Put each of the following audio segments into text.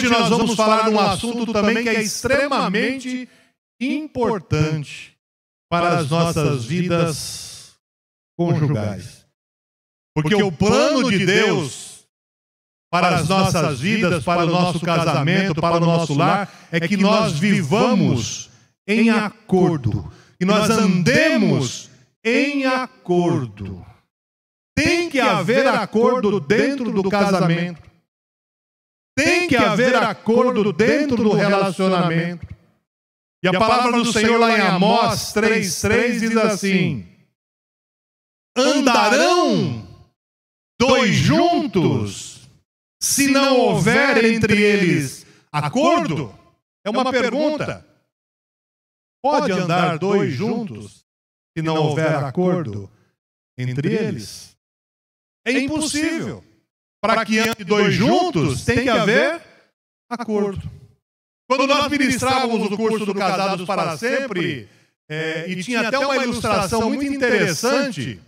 hoje nós vamos falar de um assunto também que é extremamente importante para as nossas vidas conjugais. Porque o plano de Deus para as nossas vidas, para o nosso casamento, para o nosso lar, é que nós vivamos em acordo, que nós andemos em acordo. Tem que haver acordo dentro do casamento. Tem que haver acordo dentro do relacionamento. E a palavra do Senhor lá em Amós 3:3 diz assim: andarão dois juntos se não houver entre eles acordo? É uma pergunta. Pode andar dois juntos se não houver acordo entre eles? É impossível. Para que ande dois juntos, tem que haver acordo. Quando nós ministrávamos o curso do Casados para Sempre, e tinha até uma ilustração muito interessante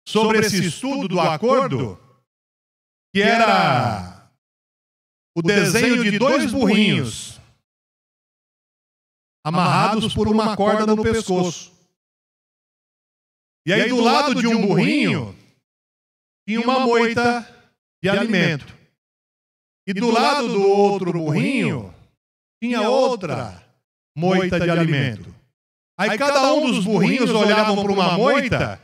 sobre esse estudo do acordo, que era o desenho de dois burrinhos amarrados por uma corda no pescoço. E aí do lado de um burrinho tinha uma moita de alimento. E do lado do outro burrinho tinha outra moita de alimento. Aí cada um dos burrinhos olhavam para uma moita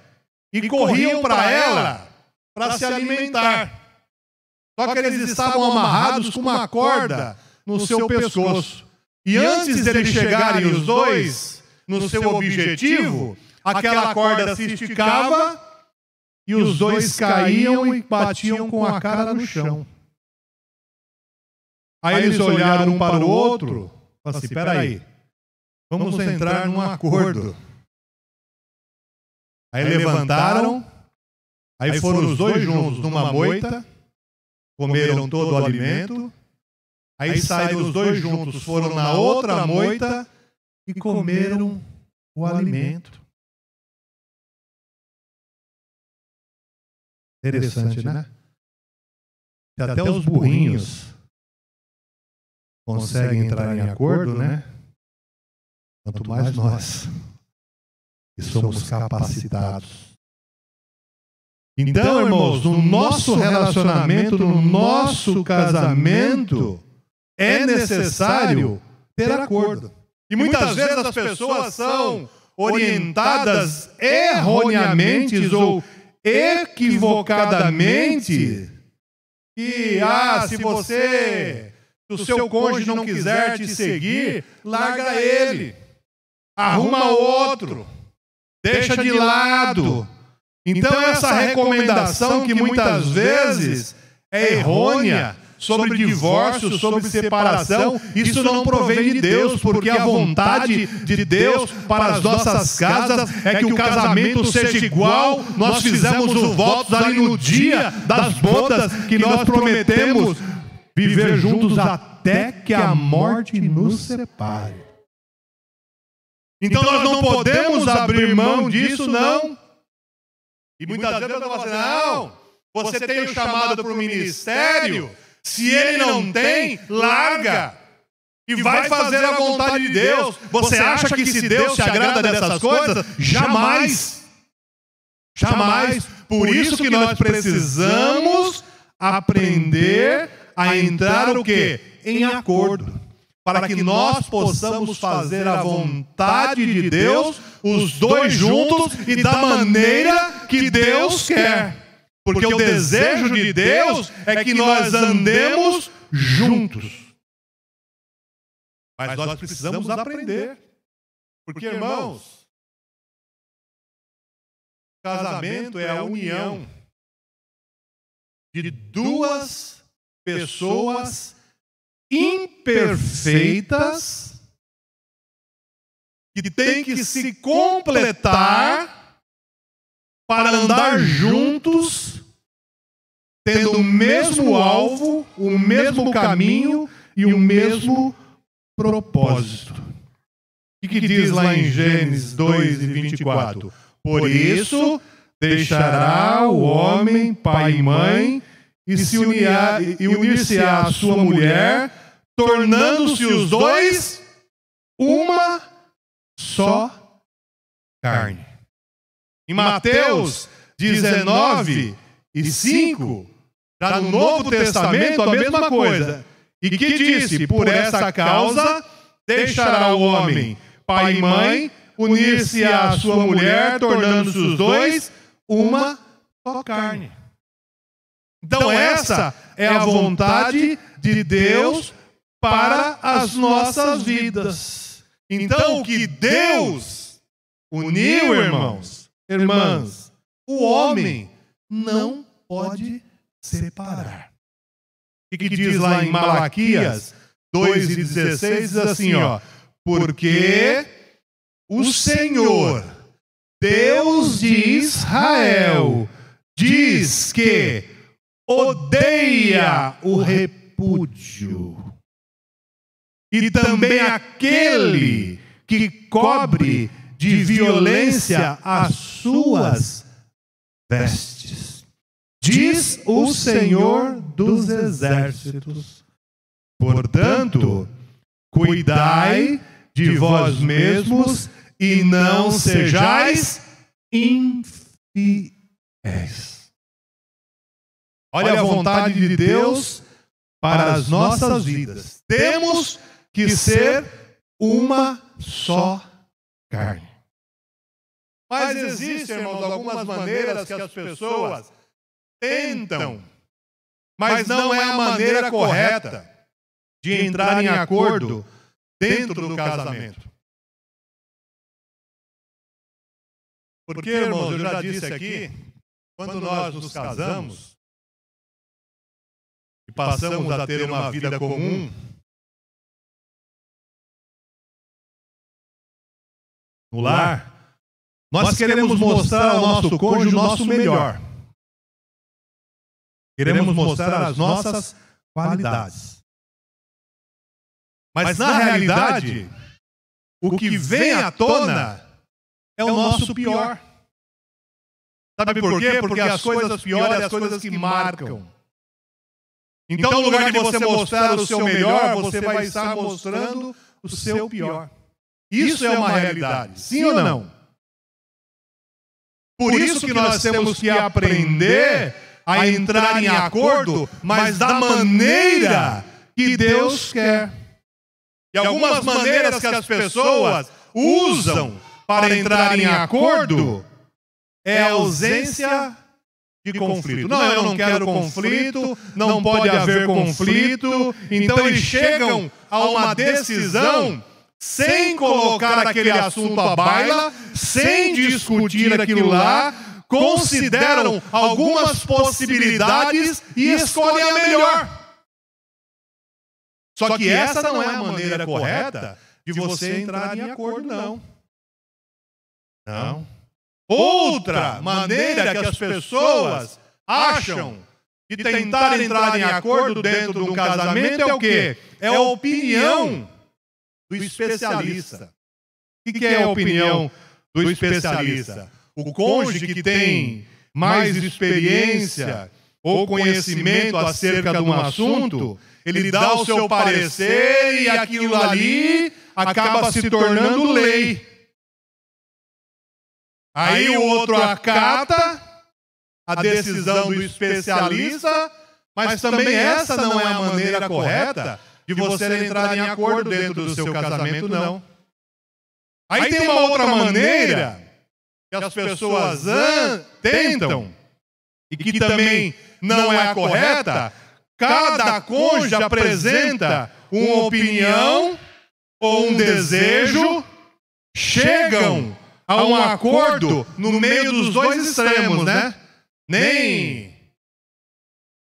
e corriam para ela para se alimentar. Só que eles estavam amarrados com uma corda no seu pescoço. E antes de eles chegarem os dois no seu objetivo, aquela corda se esticava e os dois caíam e batiam com a cara no chão. Aí eles olharam um para o outro e falaram assim: espera aí, vamos entrar num acordo. Aí levantaram, aí foram os dois juntos numa moita, comeram todo o alimento, aí saíram os dois juntos, foram na outra moita e comeram o alimento. Interessante, né? Até os burrinhos conseguem entrar em acordo, né? Quanto mais nós, que somos capacitados. Então, irmãos, no nosso relacionamento, no nosso casamento, é necessário ter acordo. E muitas vezes as pessoas são orientadas erroneamente ou equivocadamente que, se o seu cônjuge não quiser te seguir, larga ele, arruma outro, deixa de lado. Então essa recomendação que muitas vezes é errônea sobre divórcio, sobre separação, isso não provém de Deus, porque a vontade de Deus para as nossas casas é que o casamento seja igual. Nós fizemos os votos ali no dia das bodas, que nós prometemos viver juntos até que a morte nos separe. Então nós não podemos abrir mão disso, não. E muitas vezes eu falo assim: não, você tem o chamado para o ministério. Se ele não tem, larga e vai fazer a vontade de Deus. Você acha que se Deus se agrada dessas coisas? Jamais. Jamais. Por isso que nós precisamos aprender a entrar o quê? Em acordo. Para que nós possamos fazer a vontade de Deus, os dois juntos e da maneira que Deus quer. Porque o desejo de Deus é que nós andemos juntos. Mas nós precisamos aprender. Porque, irmãos, casamento é a união de duas pessoas imperfeitas que têm que se completar para andar juntos, tendo o mesmo alvo, o mesmo caminho e o mesmo propósito. O que diz lá em Gênesis 2:24? Por isso deixará o homem pai e mãe unir-se-á à sua mulher, tornando-se os dois uma só carne. Em Mateus 19:5, já no Novo Testamento, a mesma coisa. E que disse: por essa causa deixará o homem pai e mãe, unir-se-á à sua mulher, tornando-se os dois uma só carne. Então essa é a vontade de Deus para as nossas vidas. Então o que Deus uniu, irmãs, o homem não pode separar. O que diz lá em Malaquias 2:16, diz assim, ó: porque o Senhor, Deus de Israel, diz que odeia o repúdio, e também aquele que cobre de violência as suas vestes. Diz o Senhor dos Exércitos. Portanto, cuidai de vós mesmos e não sejais infiéis. Olha a vontade de Deus para as nossas vidas. Temos que ser uma só carne. Mas existem, irmãos, algumas maneiras que as pessoas tentam, mas não é a maneira correta de entrar em acordo dentro do casamento. Porque, irmãos, eu já disse aqui, quando nós nos casamos e passamos a ter uma vida comum, no lar, nós queremos mostrar ao nosso cônjuge o nosso melhor. Queremos mostrar as nossas qualidades. Mas na realidade, o que vem à tona é o nosso pior. Sabe por quê? Porque as coisas piores são as coisas que marcam. Então, no lugar de você mostrar o seu melhor, você vai estar mostrando o seu pior. Isso é uma realidade, sim ou não? Por isso que nós temos que aprender a entrar em acordo, mas da maneira que Deus quer. E algumas maneiras que as pessoas usam para entrar em acordo é a ausência de conflito. Não, eu não quero conflito, não pode haver conflito. Então eles chegam a uma decisão sem colocar aquele assunto à baila, sem discutir aquilo lá, consideram algumas possibilidades e escolhem a melhor. Só que essa não é a maneira correta de você entrar em acordo, não. Não. Outra maneira que as pessoas acham de tentar entrar em acordo dentro de um casamento é o quê? É a opinião do especialista. O que é a opinião do especialista? O cônjuge que tem mais experiência ou conhecimento acerca de um assunto, ele dá o seu parecer e aquilo ali acaba se tornando lei. Aí o outro acata a decisão do especialista, mas também essa não é a maneira correta de você entrar em acordo dentro do seu casamento, não. Aí tem uma outra maneira que as pessoas tentam, e que também não é a correta. Cada cônjuge apresenta uma opinião ou um desejo, chegam a um acordo no meio dos dois extremos, né? Nem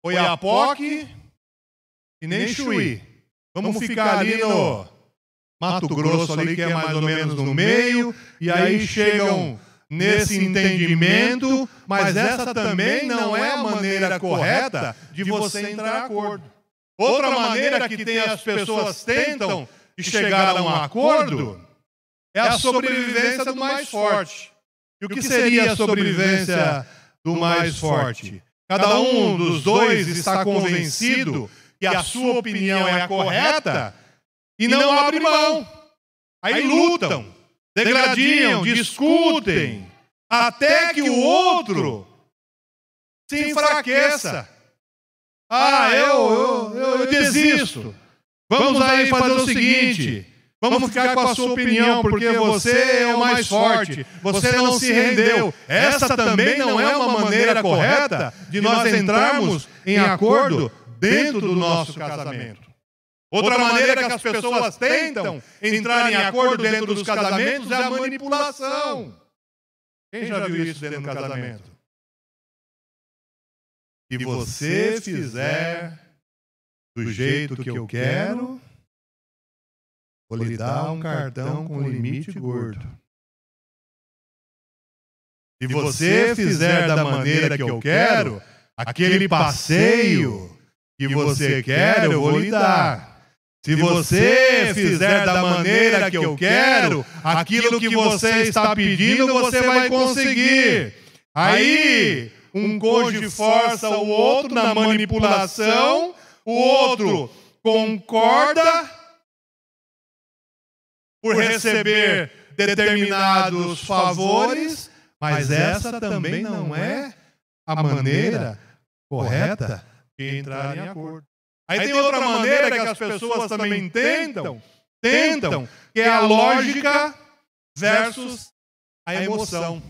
Oiapoque e nem Chuí. Vamos ficar ali no Mato Grosso, ali que é mais ou menos no meio, e aí chegam nesse entendimento, mas essa também não é a maneira correta de você entrar em acordo. Outra maneira que tem as pessoas tentam de chegar a um acordo é a sobrevivência do mais forte. E o que seria a sobrevivência do mais forte? cada um dos dois está convencido que a sua opinião é a correta e não abre mão. Aí lutam, degladiam, discutem, até que o outro se enfraqueça. Eu desisto. Vamos aí fazer o seguinte, vamos ficar com a sua opinião, porque você é o mais forte, você não se rendeu. Essa também não é uma maneira correta de nós entrarmos em acordo dentro do nosso casamento. Outra maneira que as pessoas tentam entrar em acordo dentro dos casamentos é a manipulação. Quem já viu isso dentro do casamento? Se você fizer do jeito que eu quero, vou lhe dar um cartão com limite gordo. Se você fizer da maneira que eu quero, aquele passeio que você quer, eu vou lhe dar. Se você fizer da maneira que eu quero, aquilo que você está pedindo, você vai conseguir. Aí, um cônjuge força o outro na manipulação, o outro concorda por receber determinados favores, mas essa também não é a maneira correta de entrar em acordo. Aí tem outra maneira que as pessoas também tentam, que é a lógica versus a emoção.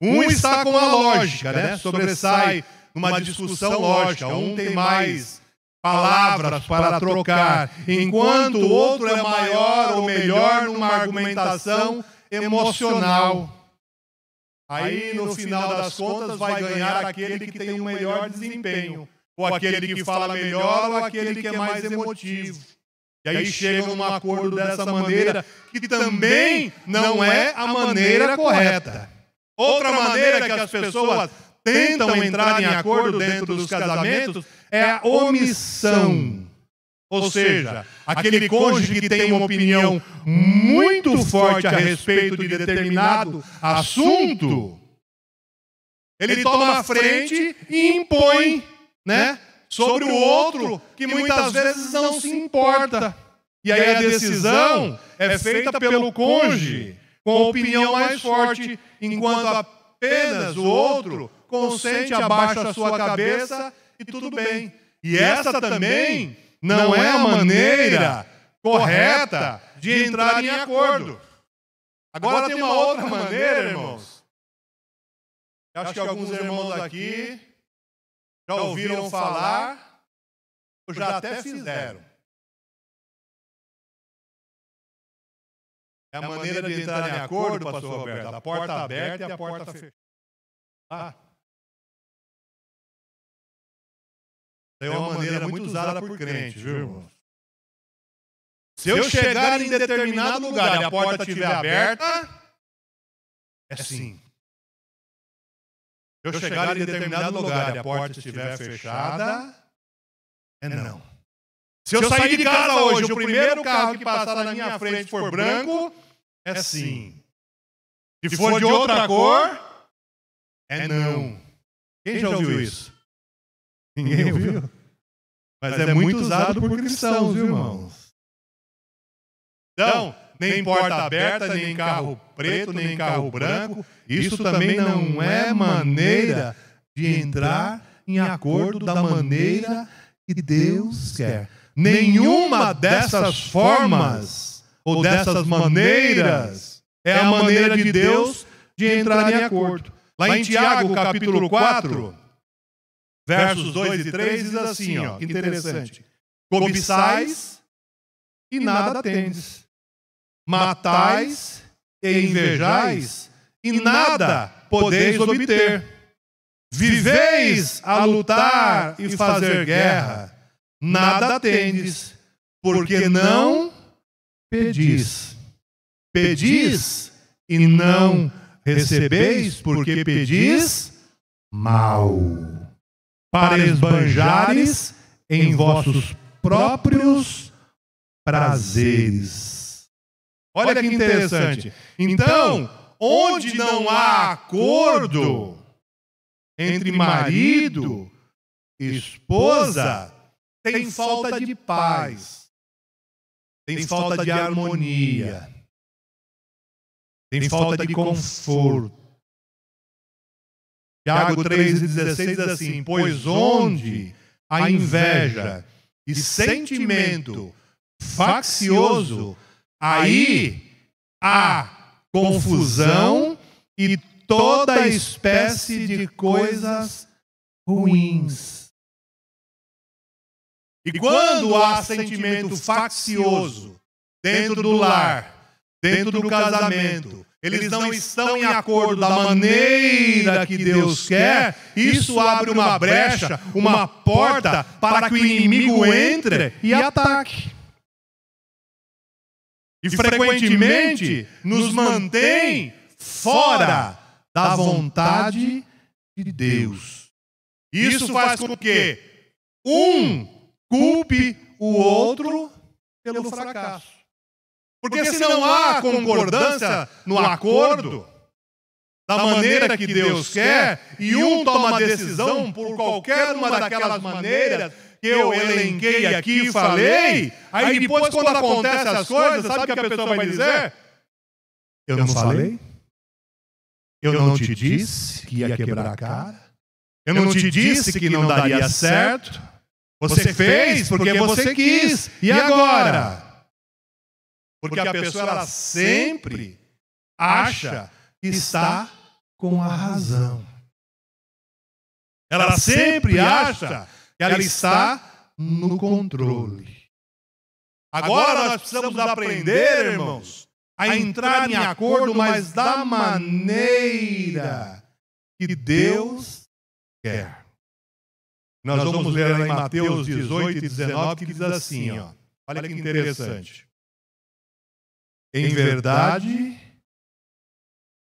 Um está com a lógica, né? Sobressai numa discussão lógica. Um tem mais palavras para trocar, enquanto o outro é maior ou melhor numa argumentação emocional. Aí, no final das contas, vai ganhar aquele que tem um melhor desempenho, ou aquele que fala melhor, ou aquele que é mais emotivo. E aí chegam num acordo dessa maneira, que também não é a maneira correta. Outra maneira que as pessoas tentam entrar em acordo dentro dos casamentos é a omissão. Ou seja, aquele cônjuge que tem uma opinião muito forte a respeito de determinado assunto, ele toma a frente e impõe, né, sobre o outro que muitas vezes não se importa. E aí a decisão é feita pelo cônjuge com a opinião mais forte, enquanto apenas o outro consente, abaixa a sua cabeça e tudo bem. E essa também não é a maneira correta de entrar em acordo. Agora tem uma outra maneira, irmãos. Acho que alguns irmãos aqui já ouviram falar, ou já até fizeram. É a maneira de entrar em acordo, pastor Roberto, a porta aberta e a porta fechada. É uma maneira muito usada por crentes, viu, irmão? Se eu chegar em determinado lugar e a porta estiver aberta, é sim. Se eu chegar em determinado lugar e a porta estiver fechada, é não. Se eu sair de casa hoje, o primeiro carro que passar na minha frente for branco, é sim. Se for de outra cor, é não. Quem já ouviu isso? Ninguém ouviu? Mas é muito usado por cristãos, viu, irmãos? Então, nem porta aberta, nem carro preto, nem carro branco. Isso também não é maneira de entrar em acordo da maneira que Deus quer. Nenhuma dessas formas ou dessas maneiras é a maneira de Deus de entrar em acordo. Lá em Tiago, capítulo 4, versos 2 e 3, diz assim, ó, que interessante. Cobiçais e nada tendes. Matais e invejais e nada podeis obter. Viveis a lutar e fazer guerra, nada tendes, porque não pedis. Pedis e não recebeis, porque pedis mal, para esbanjares em vossos próprios prazeres. Olha que interessante. Então, onde não há acordo, entre marido e esposa, tem falta de paz, tem falta de harmonia, tem falta de conforto. Tiago 3,16 diz assim: pois onde a inveja e sentimento faccioso, aí há confusão e toda espécie de coisas ruins. E quando há sentimento faccioso dentro do lar, dentro do casamento, eles não estão em acordo da maneira que Deus quer, isso abre uma brecha, uma porta para que o inimigo entre e ataque. E frequentemente nos mantém fora da vontade de Deus. Isso faz com que um culpe o outro pelo fracasso. Porque se não há concordância no acordo, da maneira que Deus quer, e um toma a decisão por qualquer uma daquelas maneiras que eu elenquei aqui e falei, aí depois quando acontecem as coisas, sabe o que a pessoa vai dizer? Eu não falei? Eu não te disse que ia quebrar a cara? Eu não te disse que não daria certo? Você fez porque você quis. E agora? Porque a pessoa ela sempre acha que está com a razão. Ela sempre acha que ela está no controle. Agora nós precisamos aprender, irmãos, a entrar em acordo, mas da maneira que Deus quer. Nós vamos ler lá em Mateus 18 e 19, que diz assim, ó. Olha que interessante. Em verdade,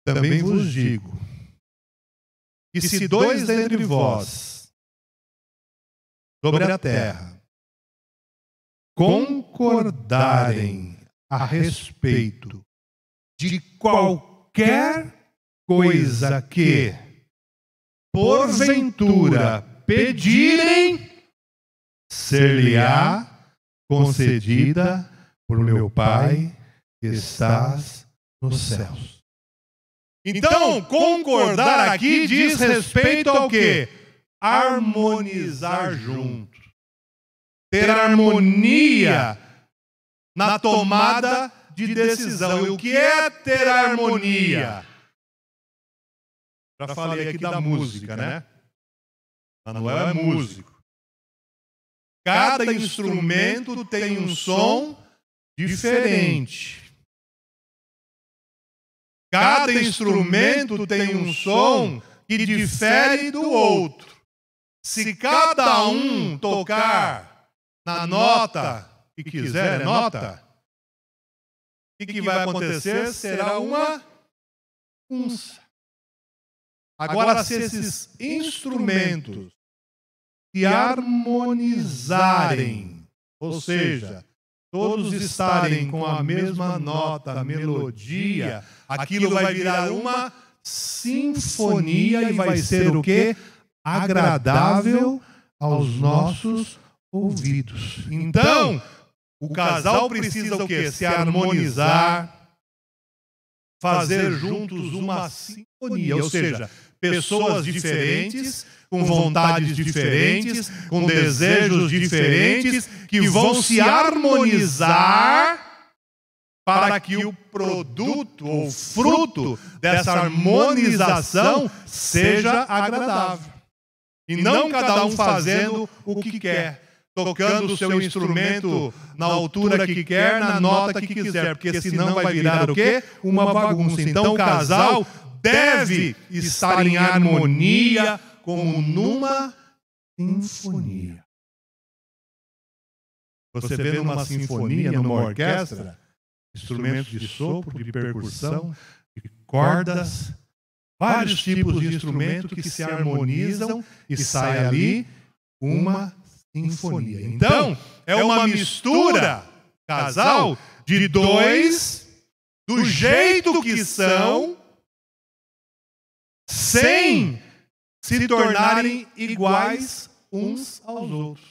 também vos digo, que se dois dentre vós, sobre a terra, concordarem a respeito de qualquer coisa que, porventura, pedirem, ser-lhe-á concedida por meu Pai que estás nos céus. Então, concordar aqui diz respeito ao quê? Harmonizar juntos. Ter harmonia na tomada de decisão. E o que é ter harmonia? Já falei aqui da música, né? Manuel é músico. Cada instrumento tem um som diferente. Cada instrumento tem um som que difere do outro. Se cada um tocar na nota que quiser, nota, o que vai acontecer? Será uma unça. Agora, se esses instrumentos se harmonizarem, ou seja, todos estarem com a mesma nota, melodia, aquilo vai virar uma sinfonia e vai ser o quê? Agradável aos nossos ouvidos. Então, o casal precisa o quê? Se harmonizar, fazer juntos uma sinfonia, ou seja, pessoas diferentes, com vontades diferentes, com desejos diferentes, que vão se harmonizar para que o produto ou fruto dessa harmonização seja agradável. E não cada um fazendo o que quer, tocando o seu instrumento na altura que quer, na nota que quiser, porque senão vai virar o quê? Uma bagunça. Então o casal deve estar em harmonia como numa sinfonia. Você vê numa sinfonia, numa orquestra, instrumentos de sopro, de percussão, de cordas, vários tipos de instrumentos que se harmonizam e sai ali uma sinfonia. Então, é uma mistura, casal, de dois, do jeito que são, sem se tornarem iguais uns aos outros.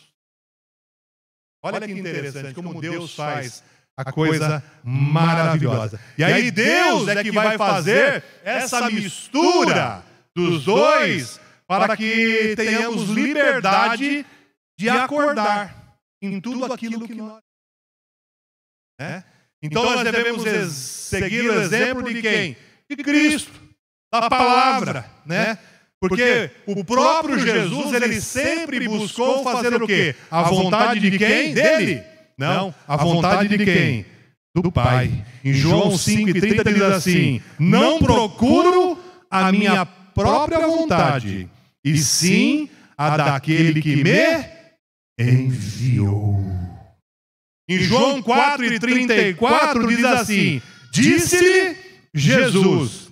Olha que interessante como Deus faz a coisa maravilhosa. E aí Deus é que vai fazer essa mistura dos dois para que tenhamos liberdade de acordar em tudo aquilo que nós... Então nós devemos seguir o exemplo de quem? De Cristo, da palavra, né? Porque o próprio Jesus, ele sempre buscou fazer o quê? A vontade de quem? Dele? Não, a vontade de quem? Do Pai. Em João 5,30 diz assim: não procuro a minha própria vontade, e sim a daquele que me enviou. Em João 4,34 diz assim: disse-lhe Jesus: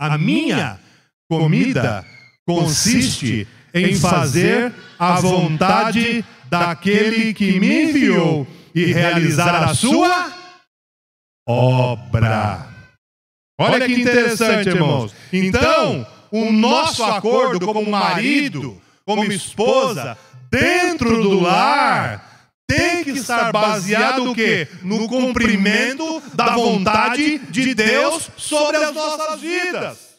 a minha comida consiste em fazer a vontade daquele que me enviou e realizar a sua obra. Olha que interessante, irmãos. Então, o nosso acordo como marido, como esposa, dentro do lar, tem que estar baseado no quê? No cumprimento da vontade de Deus sobre as nossas vidas.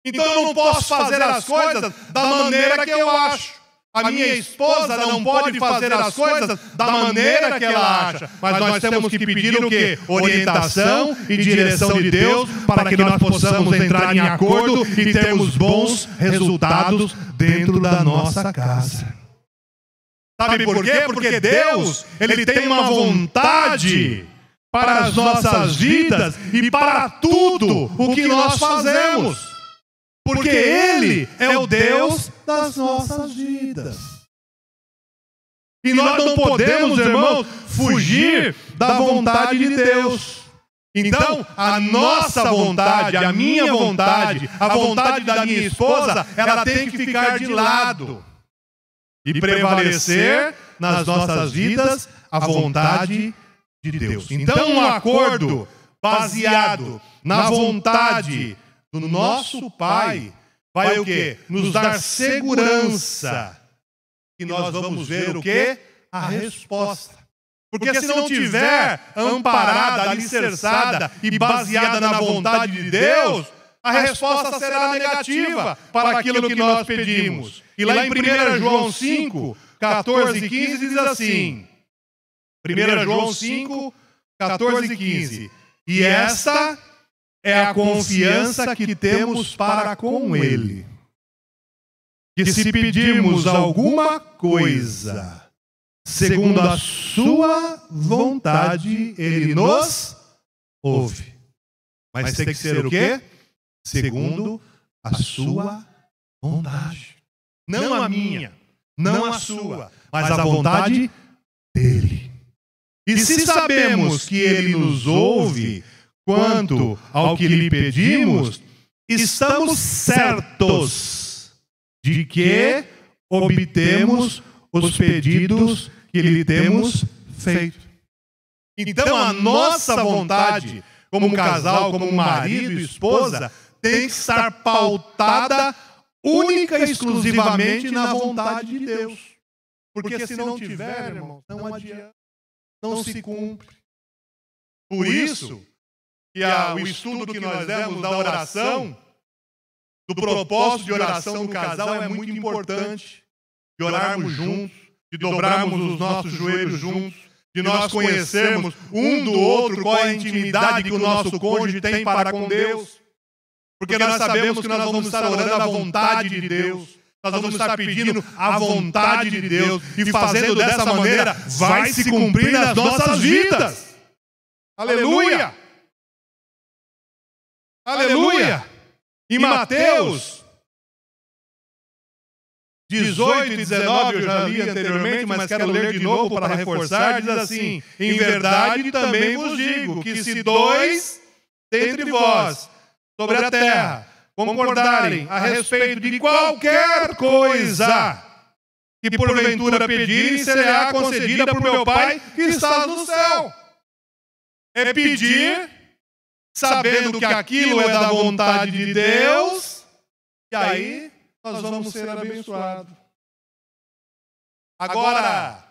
Então eu não posso fazer as coisas da maneira que eu acho. A minha esposa não pode fazer as coisas da maneira que ela acha. Mas nós temos que pedir o quê? Orientação e direção de Deus para que nós possamos entrar em acordo e termos bons resultados dentro da nossa casa. Sabe por quê? Porque Deus, Ele tem uma vontade para as nossas vidas e para tudo o que nós fazemos. Porque Ele é o Deus das nossas vidas. E nós não podemos, irmãos, fugir da vontade de Deus. Então, a nossa vontade, a minha vontade, a vontade da minha esposa, ela tem que ficar de lado. E prevalecer nas nossas vidas a vontade de Deus. Então, um acordo baseado na vontade do nosso Pai vai o quê? Nos dar segurança que nós vamos ver o quê? A resposta. Porque se não tiver amparada, alicerçada e baseada na vontade de Deus, a resposta será negativa para aquilo que nós pedimos. E lá em 1 João 5, 14 e 15 diz assim, 1 João 5, 14 e 15, e esta é a confiança que temos para com Ele, que se pedirmos alguma coisa, segundo a sua vontade, Ele nos ouve. Mas tem que ser o quê? Segundo a sua vontade. Não a minha, não a sua, mas a vontade dEle. E se sabemos que Ele nos ouve quanto ao que lhe pedimos, estamos certos de que obtemos os pedidos que lhe temos feito. Então a nossa vontade, como casal, como marido e esposa, tem que estar pautada única e exclusivamente na vontade de Deus. Porque se não tiver, irmão, não adianta, não se cumpre. Por isso, que o estudo que nós demos da oração, do propósito de oração do casal é muito importante. De orarmos juntos, de dobrarmos os nossos joelhos juntos, de nós conhecermos um do outro qual é a intimidade que o nosso cônjuge tem para com Deus. Porque nós sabemos que nós vamos estar orando a vontade de Deus. Nós vamos estar pedindo a vontade de Deus. E fazendo dessa maneira, vai se cumprir nas nossas vidas. Aleluia! Aleluia! Em Mateus 18 e 19, eu já li anteriormente, mas quero ler de novo para reforçar, diz assim, em verdade também vos digo, que se dois dentre vós, sobre a terra, concordarem a respeito de qualquer coisa que porventura pedirem, será concedida por meu Pai que está no céu. É pedir, sabendo que aquilo é da vontade de Deus, e aí nós vamos ser abençoados. Agora,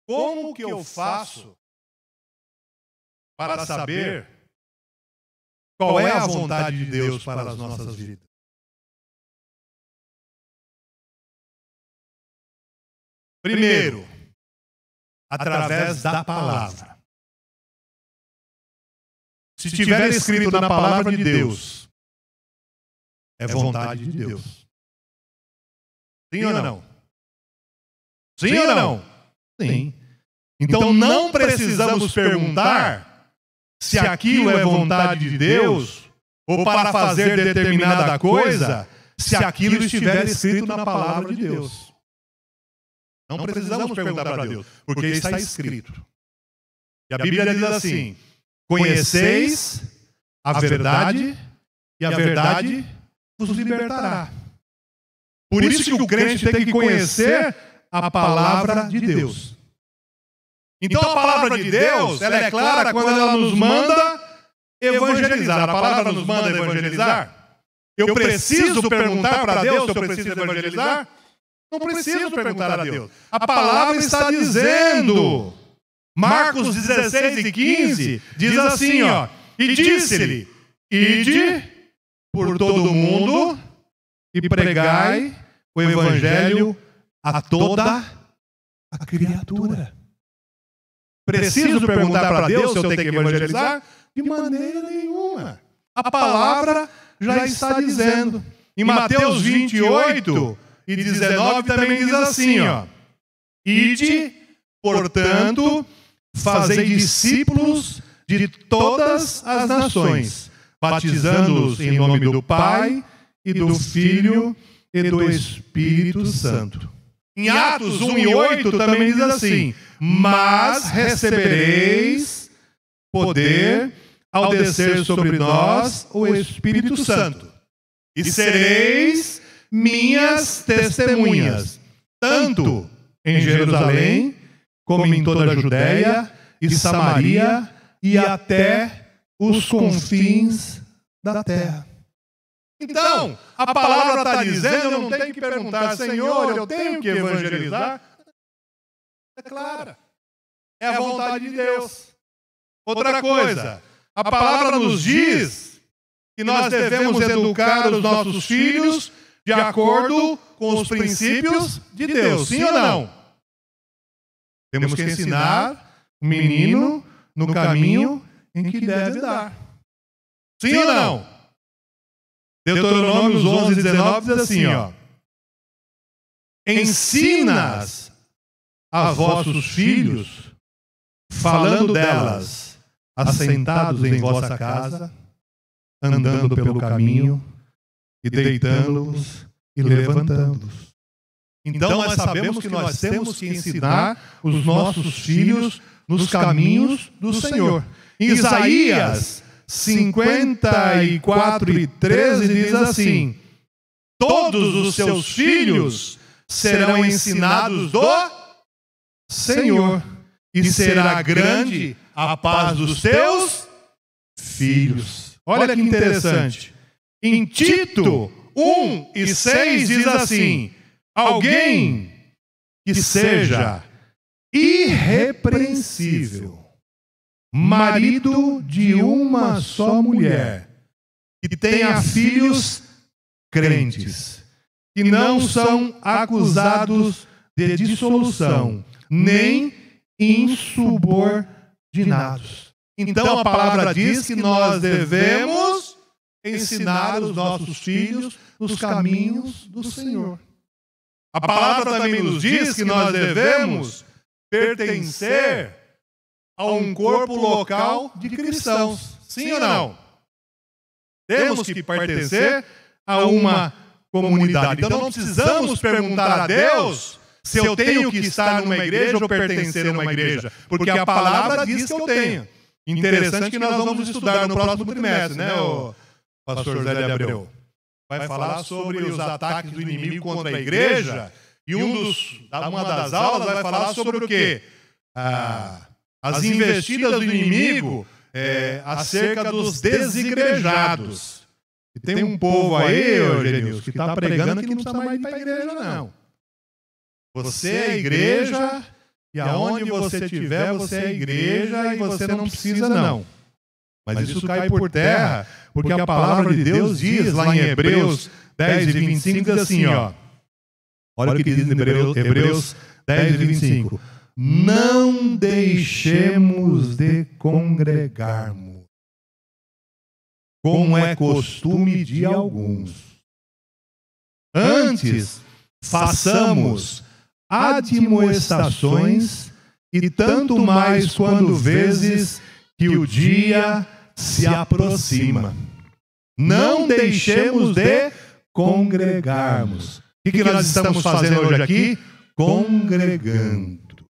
como que eu faço para saber qual é a vontade de Deus para as nossas vidas? Primeiro, através da palavra. Se estiver escrito na palavra de Deus, é vontade de Deus. Sim ou não? Sim ou não? Sim. Então não precisamos perguntar se aquilo é vontade de Deus ou para fazer determinada coisa, se aquilo estiver escrito na palavra de Deus. Não precisamos perguntar para Deus, porque está escrito. E a Bíblia diz assim: conheceis a verdade e a verdade vos libertará. Por isso que o crente tem que conhecer a palavra de Deus. Então a palavra de Deus, ela é clara quando ela nos manda evangelizar. A palavra nos manda evangelizar. Eu preciso perguntar para Deus se eu preciso evangelizar? Não preciso perguntar a Deus. A palavra está dizendo. Marcos 16:15 diz assim, ó: e disse-lhe: ide por todo o mundo e pregai o evangelho a toda a criatura. Preciso perguntar para Deus se eu tenho que evangelizar? De maneira nenhuma. A palavra já está dizendo. Em Mateus 28:19 também diz assim, ó: ide, portanto, fazei discípulos de todas as nações, batizando-os em nome do Pai e do Filho e do Espírito Santo. Em Atos 1:8 também diz assim: mas recebereis poder ao descer sobre nós o Espírito Santo, e sereis minhas testemunhas, tanto em Jerusalém, como em toda a Judéia e Samaria e até os confins da terra. Então, a palavra está dizendo, eu não tenho que perguntar: Senhor, eu tenho que evangelizar? É clara. É a vontade de Deus. Outra coisa, a palavra nos diz que nós devemos educar os nossos filhos de acordo com os princípios de Deus. Sim ou não? Temos que ensinar o menino no caminho em que deve dar. Sim ou não? Deuteronômio 11:19 diz assim, ó: ensinas a vossos filhos, falando delas, assentados em vossa casa, andando pelo caminho, e deitando-os e levantando-os. Então nós sabemos que nós temos que ensinar os nossos filhos nos caminhos do Senhor. Em Isaías 54:13 diz assim: todos os seus filhos serão ensinados do Senhor, e será grande a paz dos teus filhos. Olha que interessante. Em Tito 1:6 diz assim: alguém que seja irrepreensível, marido de uma só mulher, que tenha filhos crentes, que não são acusados de dissolução, nem insubordinados. Então a palavra diz que nós devemos ensinar os nossos filhos nos caminhos do Senhor. A palavra também nos diz que nós devemos pertencer a um corpo local de cristãos. Sim ou não? Temos que pertencer a uma comunidade. Então não precisamos perguntar a Deus se eu tenho que estar numa igreja ou pertencer a uma igreja, porque a palavra diz que eu tenho. Interessante que nós vamos estudar no próximo trimestre, né, o pastor Zé de Abreu? Vai falar sobre os ataques do inimigo contra a igreja, e uma das aulas vai falar sobre o quê? As investidas do inimigo acerca dos desigrejados. E tem um povo aí, Eugênio, que está pregando que não precisa mais ir para a igreja, não. Você é a igreja, e aonde você estiver, você é a igreja, e você não precisa, não. Mas isso cai por terra, porque a palavra de Deus diz lá em Hebreus 10 e 25, diz assim, ó. Olha o que diz em Hebreus 10 e 25. Não deixemos de congregarmos, como é costume de alguns. Antes, façamos admoestações, e tanto mais quando vezes que o dia se aproxima. Não deixemos de congregarmos. O que nós estamos fazendo hoje aqui? Congregando.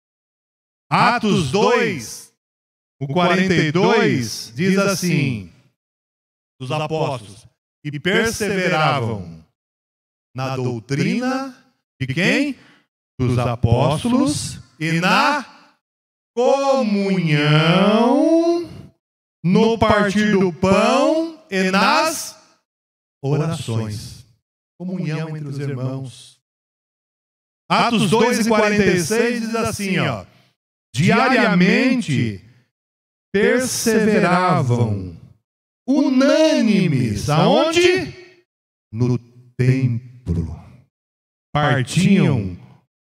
Atos 2, o 42, diz assim, dos apóstolos, e perseveravam na doutrina de quem? Dos apóstolos, e na comunhão, no partir do pão e nas orações. Comunhão entre os irmãos. Atos 2 e 46 diz assim, ó. Diariamente perseveravam unânimes. Aonde? No templo. Partiam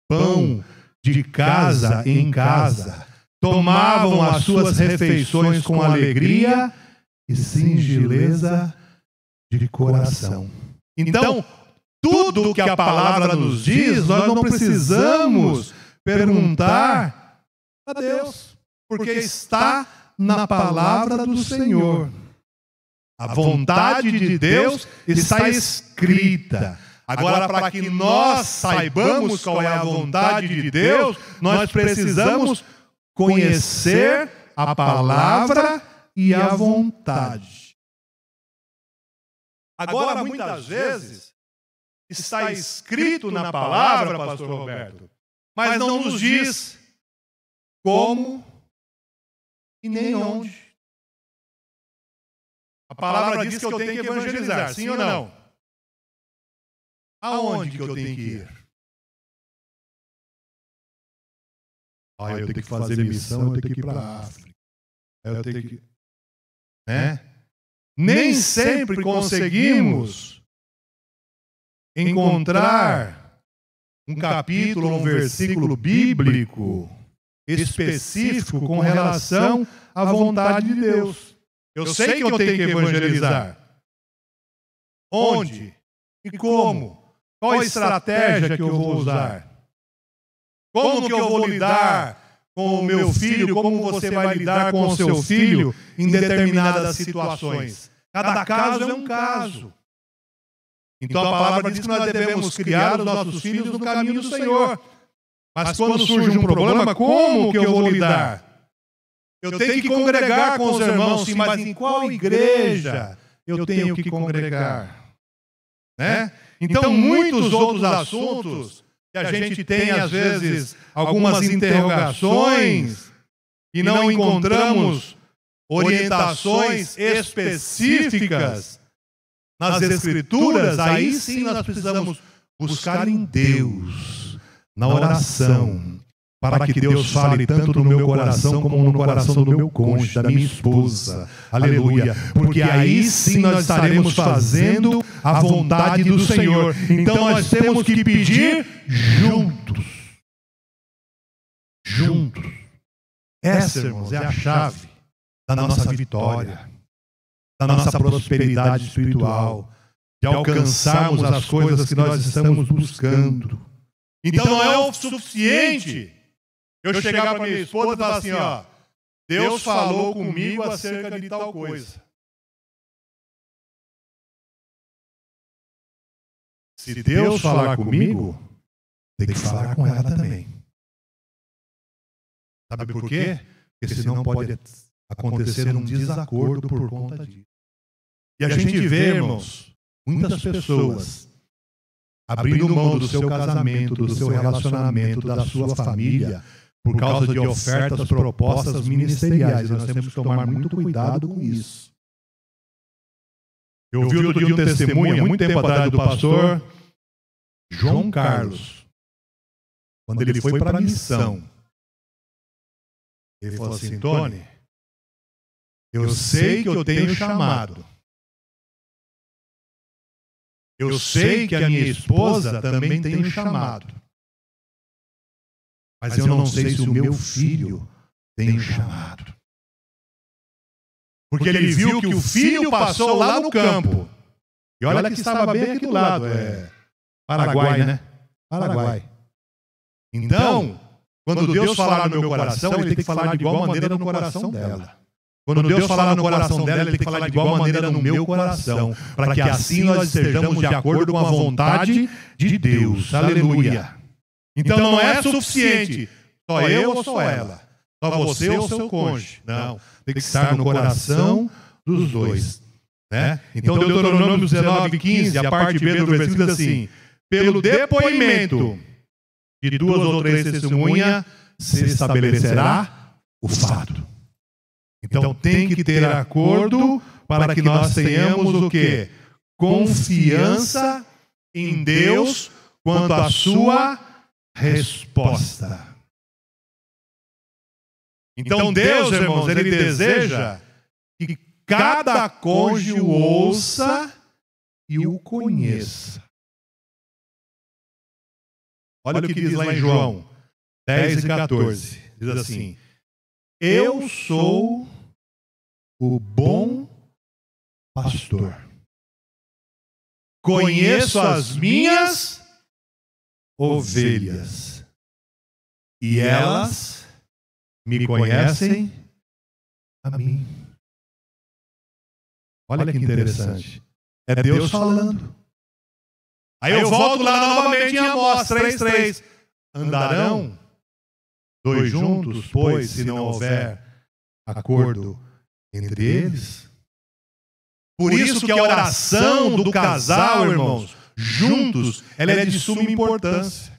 pão de casa em casa. Tomavam as suas refeições com alegria e singeleza de coração. Então, tudo que a palavra nos diz, nós não precisamos perguntar a Deus, porque está na palavra do Senhor. A vontade de Deus está escrita. Agora, para que nós saibamos qual é a vontade de Deus, nós precisamos conhecer a palavra e a vontade. Agora, muitas vezes, está escrito na palavra, pastor Roberto, mas não nos diz como e nem onde. A palavra diz que eu tenho que evangelizar, sim ou não? Aonde que eu tenho que ir? Eu tenho que fazer missão, eu tenho que ir para a África. Eu tenho que... Né? Nem sempre conseguimos encontrar um capítulo, um versículo bíblico específico com relação à vontade de Deus. Eu sei que eu tenho que evangelizar. Onde? E como? Qual a estratégia que eu vou usar? Como que eu vou lidar com o meu filho? Como você vai lidar com o seu filho em determinadas situações? Cada caso é um caso. Então a palavra diz que nós devemos criar os nossos filhos no caminho do Senhor. Mas quando surge um problema, como que eu vou lidar? Eu tenho que congregar com os irmãos, sim, mas em qual igreja eu tenho que congregar? Né? Então, muitos outros assuntos que a gente tem, às vezes, algumas interrogações e não encontramos orientações específicas nas Escrituras, aí sim nós precisamos buscar em Deus, na oração, para que Deus fale tanto no meu coração como no coração do meu cônjuge, da minha esposa. Aleluia. Porque aí sim nós estaremos fazendo a vontade do Senhor. Então nós temos que pedir juntos. Juntos. Essa, irmãos, é a chave da nossa vitória, da nossa prosperidade espiritual, de alcançarmos as coisas que nós estamos buscando. Então não é o suficiente eu chegar para minha esposa e falar assim, ó, Deus falou comigo acerca de tal coisa. Se Deus falar comigo, tem que falar com ela também. Sabe por quê? Porque senão pode acontecer um desacordo por conta disso. E a gente vê, irmãos, muitas pessoas abrindo mão do seu casamento, do seu relacionamento, da sua família, por causa de ofertas, propostas ministeriais. Nós temos que tomar muito cuidado com isso. Eu ouvi outro dia um testemunho, há muito tempo atrás, do pastor João Carlos, quando ele foi para a missão. Ele falou assim: Tony, eu sei que eu tenho chamado. Eu sei que a minha esposa também tem um chamado. Mas eu não sei se o meu filho tem um chamado. Porque ele viu que o filho passou lá no campo. E olha que estava bem aqui do lado. Paraguai, né? Paraguai. Então, quando Deus falar no meu coração, ele tem que falar de igual maneira no coração dela. Quando Deus falar no coração dela, ele tem que falar de igual maneira no meu coração. Para que assim nós estejamos de acordo com a vontade de Deus. Aleluia. Então não é suficiente só eu ou só ela. Só você ou seu cônjuge. Não. Tem que estar no coração dos dois. Né? Então Deuteronômio 19:15, a parte B do versículo diz assim: pelo depoimento de 2 ou 3 testemunhas se estabelecerá o fato. Então tem que ter acordo para que nós tenhamos o quê? Confiança em Deus quanto à sua resposta. Então Deus, irmãos, Ele deseja que cada cônjuge o ouça e o conheça. Olha o que diz lá em João 10:14. Diz assim: eu sou o bom pastor. Conheço as minhas ovelhas. E elas me conhecem a mim. Olha que interessante. É Deus falando. Aí eu volto lá novamente em Amós 3:3. Andarão 2 juntos, pois, se não houver acordo entre eles. Por isso que a oração do casal, irmãos, juntos, ela é de suma importância.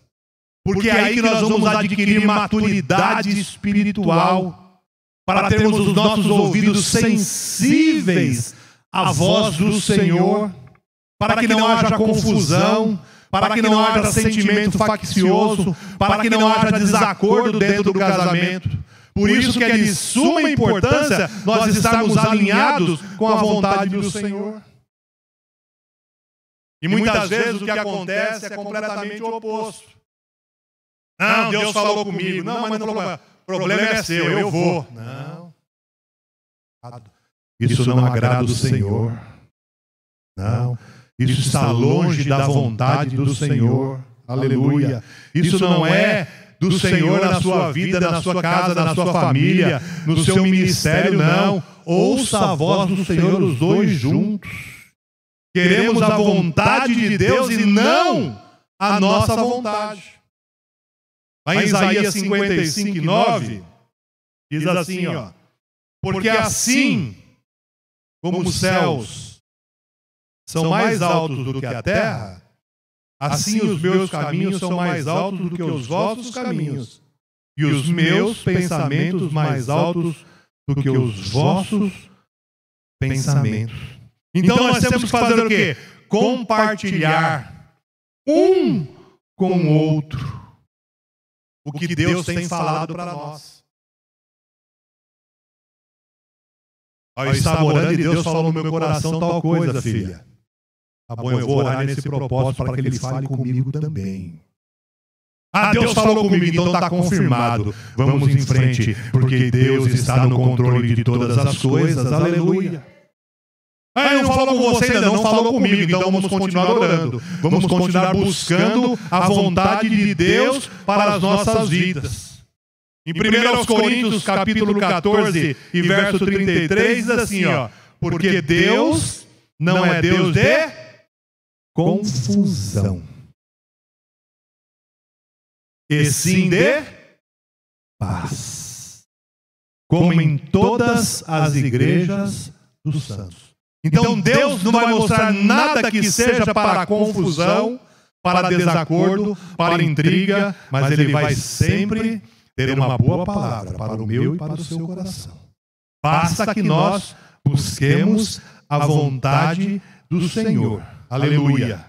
Porque é aí que nós vamos adquirir maturidade espiritual, para termos os nossos ouvidos sensíveis à voz do Senhor, para que não haja confusão, para que não haja sentimento faccioso, para que não haja desacordo dentro do casamento. Por isso que é de suma importância nós estarmos alinhados com a vontade do Senhor. E muitas vezes o que acontece é completamente o oposto. Não, Deus falou comigo. Não, mas não falou. O problema é seu, eu vou. Não. Isso não agrada o Senhor. Não. Isso está longe da vontade do Senhor. Aleluia. Isso não é do Senhor na sua vida, na sua casa, na sua família, no seu ministério, não. Ouça a voz do Senhor os dois juntos. Queremos a vontade de Deus e não a nossa vontade. Lá em Isaías 55:9, diz assim, ó: porque assim como os céus são mais altos do que a terra, assim os meus caminhos são mais altos do que os vossos caminhos, e os meus pensamentos mais altos do que os vossos pensamentos. Então nós temos que fazer o quê? Compartilhar um com o outro o que Deus tem falado para nós. Eu estava orando e Deus falou no meu coração tal coisa, filha. Tá bom, eu vou orar nesse propósito para que Ele fale comigo também. Ah, Deus falou comigo, então está confirmado. Vamos em frente, porque Deus está no controle de todas as coisas. Aleluia. Ah, não falou com você ainda, não falou comigo, então vamos continuar orando. Vamos continuar buscando a vontade de Deus para as nossas vidas. Em 1 Coríntios capítulo 14 e verso 33 diz assim, ó: porque Deus não é Deus de confusão, e sim de paz, como em todas as igrejas dos santos. Então Deus não vai mostrar nada que seja para confusão, para desacordo, para intriga, mas Ele vai sempre ter uma boa palavra para o meu e para o seu coração. Basta que nós busquemos a vontade do Senhor. Aleluia.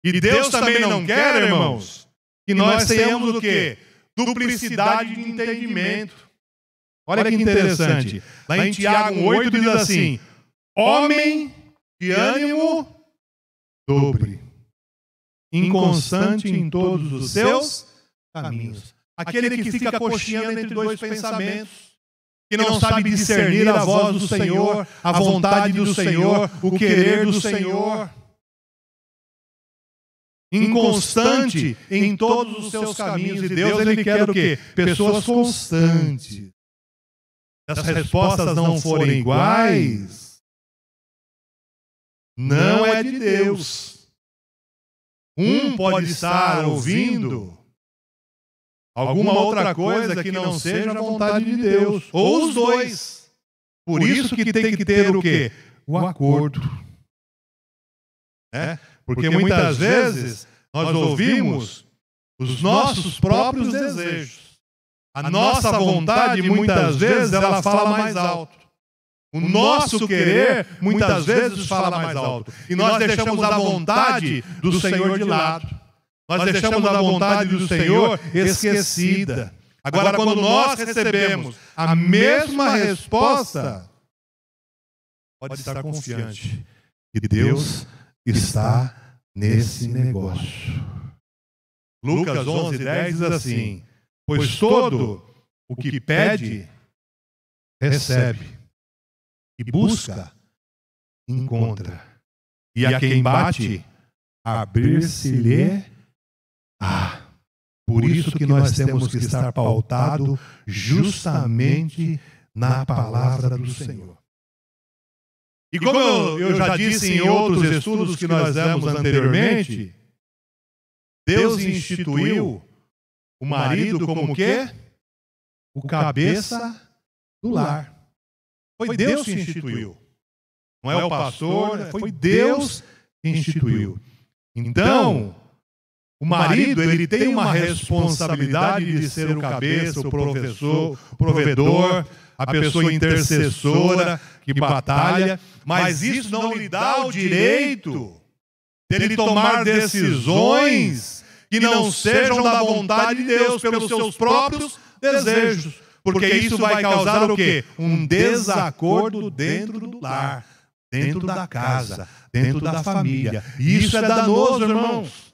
E Deus também não quer, irmãos, que nós tenhamos o quê? Duplicidade de entendimento. Olha que interessante. Lá em Tiago 8 diz assim: homem de ânimo dobre, inconstante em todos os seus caminhos. Aquele que fica cocheando entre dois pensamentos, que não sabe discernir a voz do Senhor, a vontade do Senhor, o querer do Senhor. Inconstante em todos os seus caminhos. E Deus, Ele quer o quê? Pessoas constantes. Se as respostas não forem iguais, não é de Deus. Um pode estar ouvindo alguma outra coisa que não seja a vontade de Deus. Ou os dois. Por isso que tem que ter o quê? O acordo. Porque muitas vezes nós ouvimos os nossos próprios desejos. A nossa vontade, muitas vezes, ela fala mais alto. O nosso querer, muitas vezes, fala mais alto. E nós deixamos a vontade do Senhor de lado. Nós deixamos a vontade do Senhor esquecida. Agora, quando nós recebemos a mesma resposta, pode estar confiante que Deus está nesse negócio. Lucas 11:10 diz assim: pois todo o que pede, recebe, e busca, encontra, e a quem bate, abrir-se-lhe. Por isso que nós temos que estar pautado justamente na palavra do Senhor. E como eu já disse em outros estudos que nós demos anteriormente, Deus instituiu o marido como o quê? O cabeça do lar. Foi Deus que instituiu. Não é o pastor, foi Deus que instituiu. Então, o marido, ele tem uma responsabilidade de ser o cabeça, o professor, o provedor, a pessoa intercessora que batalha, mas isso não lhe dá o direito dele tomar decisões que não sejam da vontade de Deus, pelos seus próprios desejos. Porque isso vai causar o quê? Um desacordo dentro do lar, dentro da casa, dentro da família. E isso é danoso, irmãos.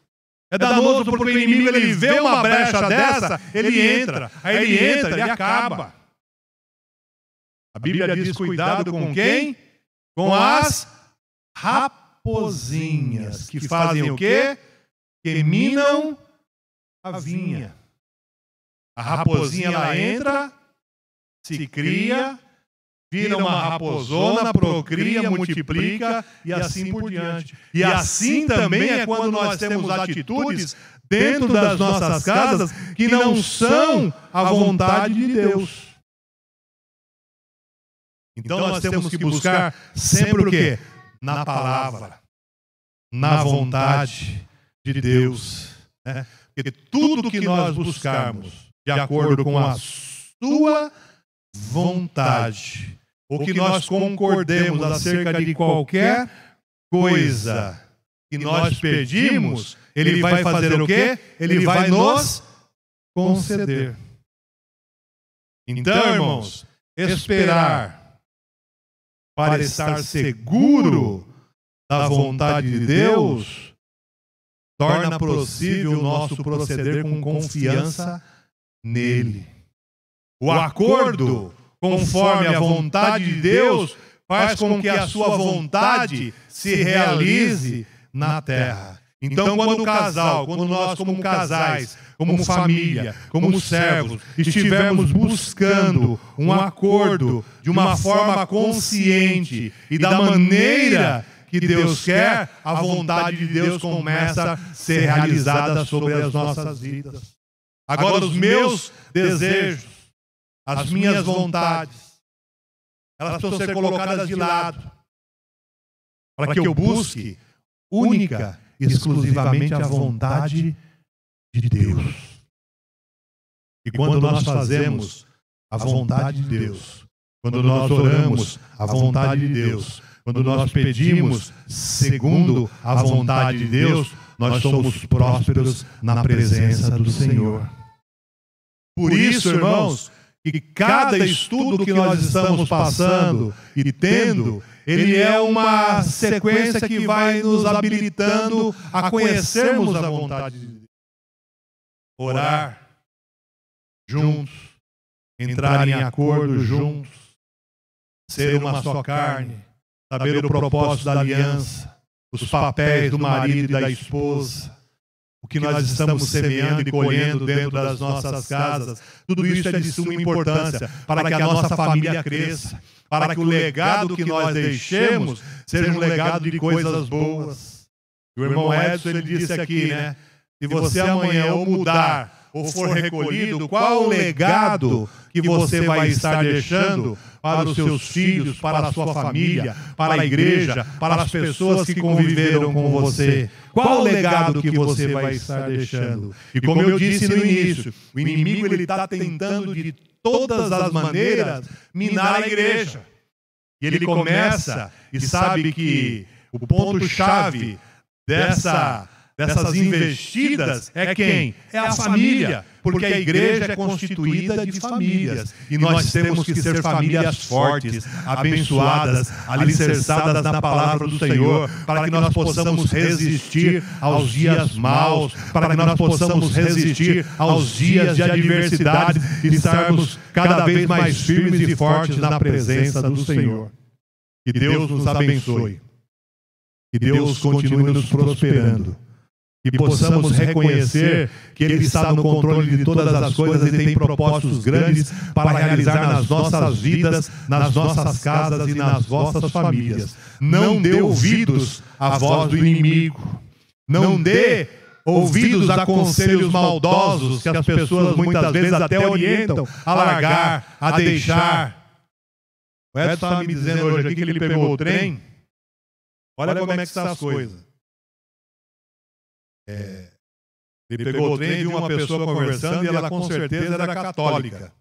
É danoso porque o inimigo, ele vê uma brecha dessa, ele entra. Aí ele entra, ele acaba. A Bíblia diz: cuidado com quem? Com as raposinhas, que fazem o quê? Que minam a vinha. A raposinha, ela entra, se cria, vira uma raposona, procria, multiplica e assim por diante. E assim também é quando nós temos atitudes dentro das nossas casas que não são a vontade de Deus. Então nós temos que buscar sempre o quê? Na palavra, na vontade de Deus. Porque tudo que nós buscarmos de acordo com a sua vontade, ou que nós concordemos acerca de qualquer coisa que nós pedimos, Ele vai fazer o quê? Ele vai nos conceder. Então, irmãos, esperar para estar seguro da vontade de Deus torna possível o nosso proceder com confiança nele. O acordo conforme a vontade de Deus faz com que a sua vontade se realize na terra. Então, quando o casal, quando nós como casais, como família, como servos, estivermos buscando um acordo de uma forma consciente e da maneira que Deus quer, a vontade de Deus começa a ser realizada sobre as nossas vidas. Agora, os meus desejos, as minhas vontades, elas precisam ser colocadas de lado, para que eu busque única e exclusivamente a vontade de Deus. E quando nós fazemos a vontade de Deus, quando nós oramos a vontade de Deus, Quando nós pedimos segundo a vontade de Deus, nós somos prósperos na presença do Senhor. Por isso, irmãos, que cada estudo que nós estamos passando e tendo, ele é uma sequência que vai nos habilitando a conhecermos a vontade de Deus. Orar juntos, entrar em acordo juntos, ser uma só carne, saber o propósito da aliança, os papéis do marido e da esposa, o que nós estamos semeando e colhendo dentro das nossas casas, tudo isso é de suma importância para que a nossa família cresça, para que o legado que nós deixemos seja um legado de coisas boas. O irmão Edson, ele disse aqui, né? Se você amanhã ou mudar ou for recolhido, qual o legado que você vai estar deixando para os seus filhos, para a sua família, para a igreja, para as pessoas que conviveram com você? Qual o legado que você vai estar deixando? E como eu disse no início, o inimigo ele está tentando de todas as maneiras minar a igreja. E ele começa e sabe que o ponto-chave dessas investidas é quem? É a família, porque a igreja é constituída de famílias. E nós temos que ser famílias fortes, abençoadas, alicerçadas na palavra do Senhor, para que nós possamos resistir aos dias maus, para que nós possamos resistir aos dias de adversidade e estarmos cada vez mais firmes e fortes na presença do Senhor. Que Deus nos abençoe. Que Deus continue nos prosperando. Que possamos reconhecer que Ele está no controle de todas as coisas e tem propósitos grandes para realizar nas nossas vidas, nas nossas casas e nas vossas famílias. Não dê ouvidos à voz do inimigo. Não dê ouvidos a conselhos maldosos que as pessoas muitas vezes até orientam a largar, a deixar. O Edson estava me dizendo hoje aqui que ele pegou o trem. Olha como é que estão as coisas. Ele pegou o trem e viu uma pessoa conversando e ela com certeza era católica.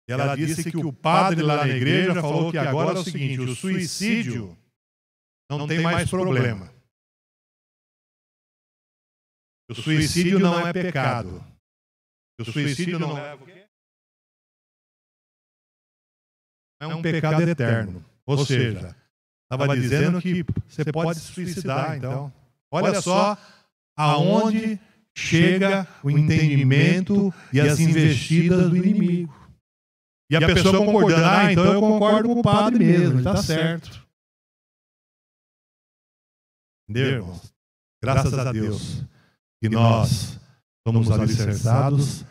E ela disse que o padre lá na igreja falou que agora é o seguinte, o suicídio não tem mais problema. O suicídio não é pecado. O suicídio não é um pecado eterno. Ou seja, estava dizendo que você pode se suicidar, então. Olha só aonde chega o entendimento e as investidas do inimigo. E a pessoa concordando, então eu concordo com o padre mesmo, está certo. Entendeu, irmãos? Graças a Deus que nós somos alicerçados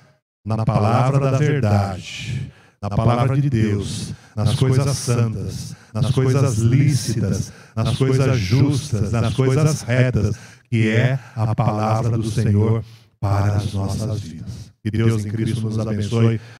na palavra da verdade, na palavra de Deus, nas coisas santas, nas coisas lícitas, nas coisas justas, nas coisas retas, que é a palavra do Senhor para as nossas vidas. Que Deus em Cristo nos abençoe.